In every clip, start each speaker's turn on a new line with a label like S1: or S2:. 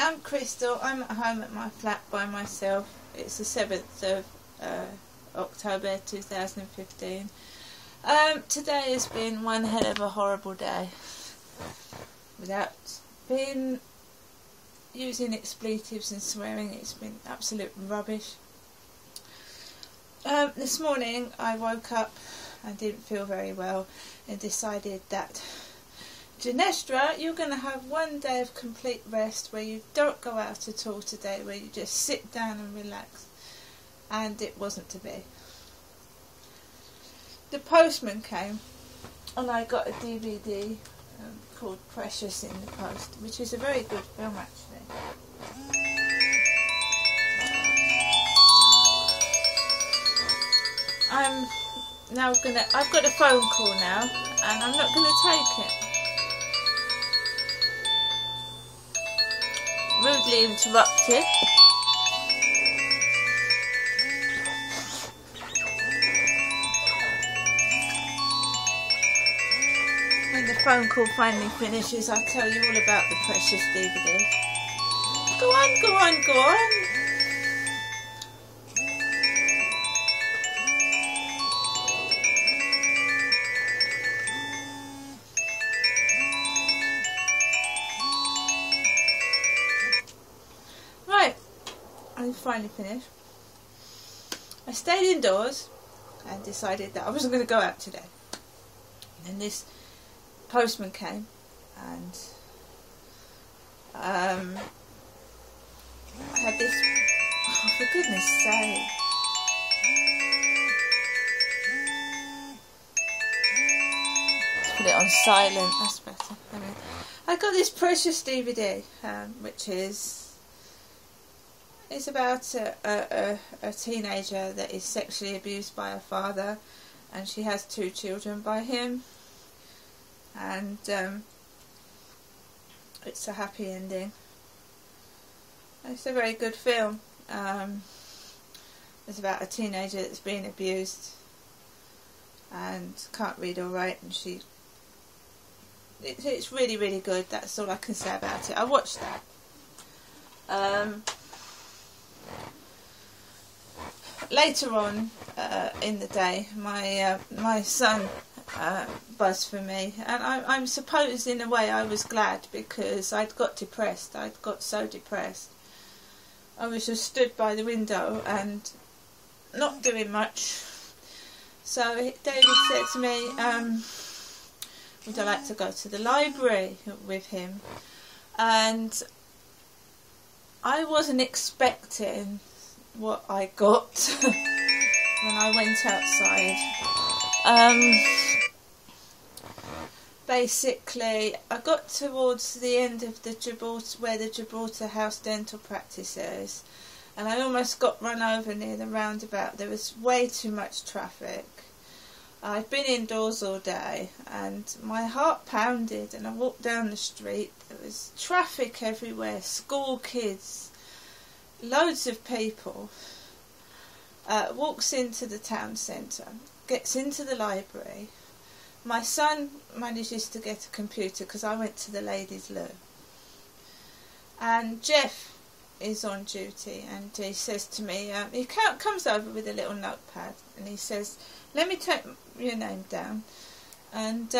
S1: I'm Crystal. I'm at home at my flat by myself. It's the 7th of October 2015. Today has been one hell of a horrible day. Without being using expletives and swearing, it's been absolute rubbish. This morning I woke up and didn't feel very well and decided that, Janestra, you're going to have one day of complete rest where you don't go out at all today, where you just sit down and relax. And it wasn't to be. The postman came and I got a DVD called Precious in the post, which is a very good film actually. I've got a phone call now and I'm not gonna take it. Rudely interrupted. When the phone call finally finishes, I'll tell you all about the Precious DVD. Go on, go on, go on. Right, I'm finally finished. I stayed indoors and decided that I wasn't going to go out today. And this postman came and I had this, oh, for goodness sake. Let's put it on silent, that's better. I got this Precious DVD, which is about a teenager that is sexually abused by her father, and she has 2 children by him. And it's a happy ending. It's a very good film. It's about a teenager that's been abused and can't read or write, and it's really, really good. That's all I can say about it. I watched that. Later on in the day, my son buzzed for me, and I'm suppose in a way I was glad, because I'd got depressed. I'd got so depressed. I was just stood by the window and not doing much. So David said to me, would I like to go to the library with him? And I wasn't expecting what I got when I went outside. Basically, I got towards the end of the Gibraltar, where the Gibraltar House dental practice is, and I almost got run over near the roundabout. There was way too much traffic. I'd been indoors all day and my heart pounded, and I walked down the street. There was traffic everywhere, school kids, loads of people. Walks into the town centre, gets into the library. My son manages to get a computer because I went to the ladies' loo. And Jeff is on duty, and he says to me, he comes over with a little notepad and he says, let me take your name down and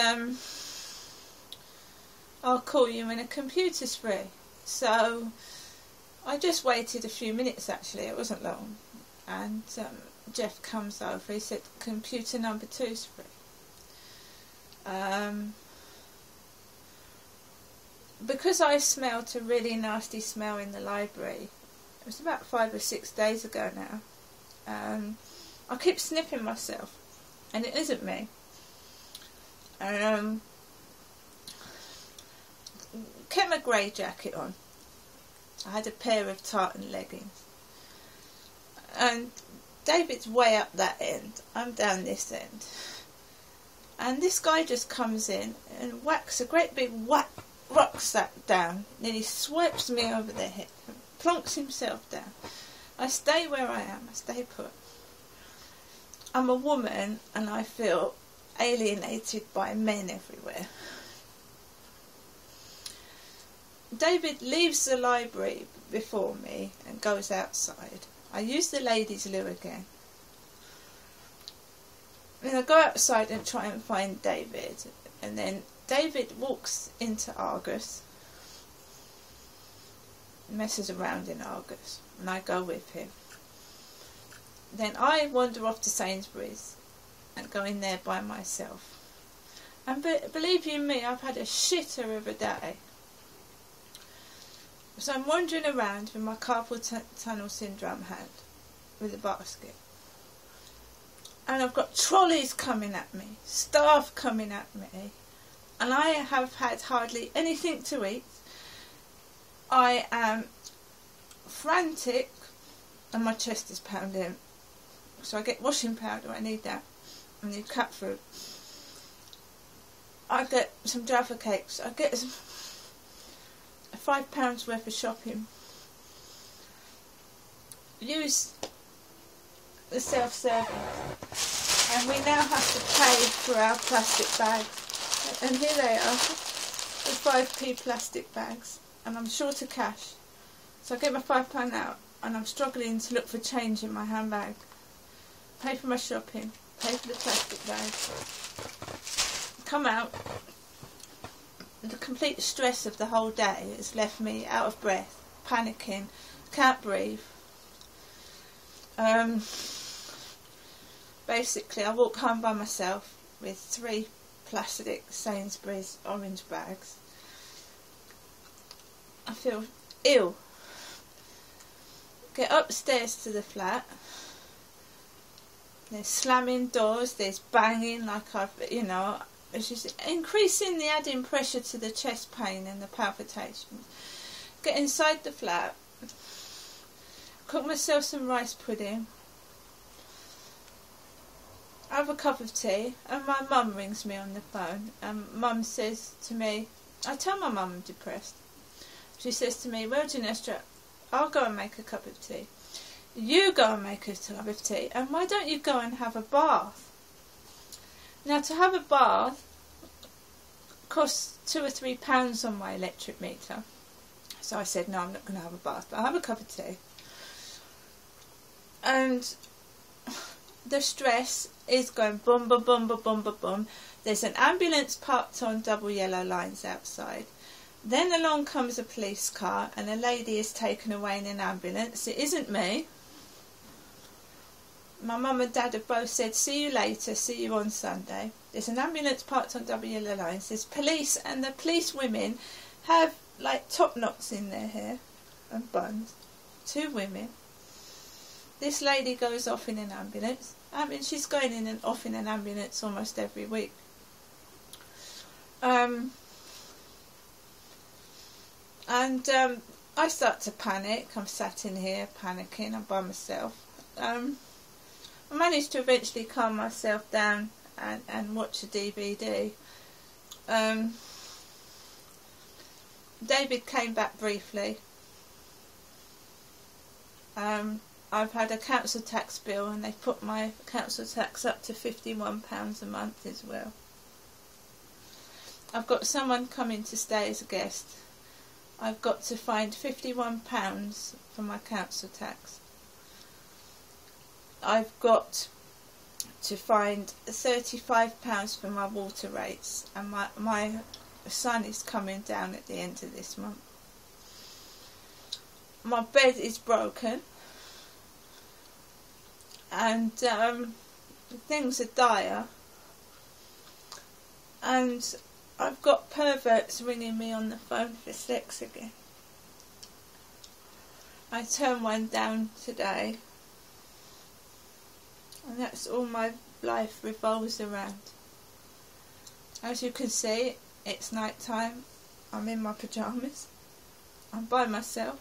S1: I'll call you when a computer's free. So I just waited a few minutes actually, it wasn't long, and Jeff comes over. He said computer number 2's free. Because I smelt a really nasty smell in the library, it was about 5 or 6 days ago now, I keep sniffing myself, and it isn't me. Kept my grey jacket on. I had a pair of tartan leggings, and David's way up that end, I'm down this end, and this guy just comes in and whacks a great big rucksack down, and he swipes me over the head and plonks himself down. I stay where I am, I stay put. I'm a woman and I feel alienated by men everywhere. David leaves the library before me and goes outside. I use the ladies' loo again. And I go outside and try and find David. And then David walks into Argos, messes around in Argos, and I go with him. Then I wander off to Sainsbury's and go in there by myself. And believe you me, I've had a shitter of a day. So I'm wandering around with my carpal tunnel syndrome hand with a basket. And I've got trolleys coming at me, staff coming at me, and I have had hardly anything to eat. I am frantic and my chest is pounding. So I get washing powder, I need that. I need cat fruit. I get some Jaffa cakes. I get some £5 worth of shopping. Use the self-service, and we now have to pay for our plastic bags. And here they are, the 5p plastic bags, and I'm short of cash. So I get my £5 out, and I'm struggling to look for change in my handbag. Pay for my shopping, pay for the plastic bags. Come out. The complete stress of the whole day has left me out of breath, panicking, can't breathe. Basically, I walk home by myself with 3 plastic Sainsbury's orange bags. I feel ill. Get upstairs to the flat. There's slamming doors, there's banging like it's just increasing the adding pressure to the chest pain and the palpitations. Get inside the flat, cook myself some rice pudding, have a cup of tea, and my mum rings me on the phone, and mum says to me, I tell my mum I'm depressed. She says to me, well, Ginestra, I'll go and make a cup of tea. You go and make a cup of tea, and why don't you go and have a bath? Now, to have a bath costs £2 or £3 on my electric meter. So I said, no, I'm not going to have a bath, but I'll have a cup of tea. And the stress is going boom, boom, boom, boom, boom, boom, boom. There's an ambulance parked on double yellow lines outside. Then along comes a police car, and a lady is taken away in an ambulance. It isn't me. My mum and dad have both said, see you later, see you on Sunday. There's an ambulance parked on double yellow lines. There's police, and the police women have like top knots in their hair and buns. 2 women. This lady goes off in an ambulance. I mean, she's going in and off in an ambulance almost every week. I start to panic. I'm sat in here panicking. I'm by myself. I managed to eventually calm myself down and watch a DVD. David came back briefly. I've had a council tax bill, and they've put my council tax up to £51 a month as well. I've got someone coming to stay as a guest. I've got to find £51 for my council tax. I've got to find £35 for my water rates, and my son is coming down at the end of this month. My bed is broken, and things are dire, and I've got perverts ringing me on the phone for sex again. I turned one down today, and that's all my life revolves around. As you can see, it's night time. I'm in my pyjamas. I'm by myself.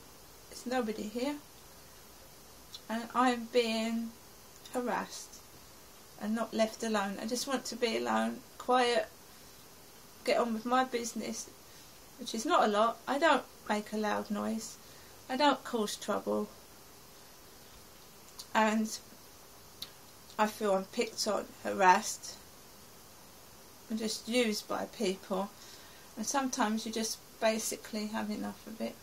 S1: There's nobody here. And I'm being harassed and not left alone. I just want to be alone, quiet, get on with my business, which is not a lot. I don't make a loud noise. I don't cause trouble. And I feel I'm picked on, harassed, and just used by people. And sometimes you just basically had enough of it.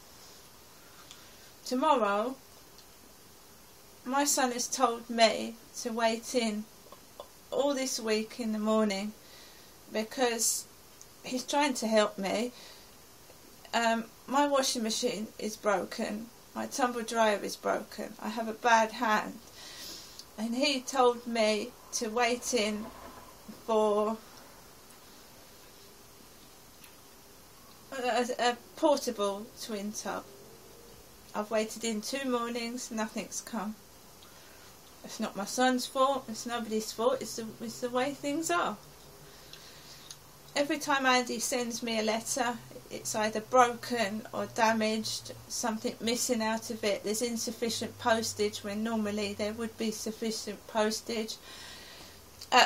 S1: Tomorrow, my son has told me to wait in all this week in the morning because he's trying to help me. My washing machine is broken, my tumble dryer is broken, I have a bad hand, and he told me to wait in for a portable twin tub. I've waited in 2 mornings, nothing's come. It's not my son's fault, it's nobody's fault, it's the way things are. Every time Andy sends me a letter, it's either broken or damaged, something missing out of it. There's insufficient postage when normally there would be sufficient postage.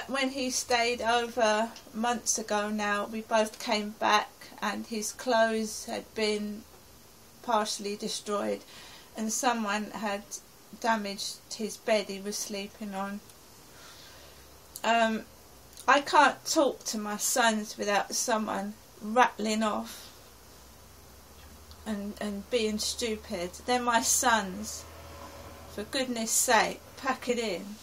S1: When he stayed over months ago now, we both came back and his clothes had been partially destroyed and someone had damaged his bed he was sleeping on. I can't talk to my sons without someone rattling off and being stupid. They're my sons. For goodness sake, pack it in.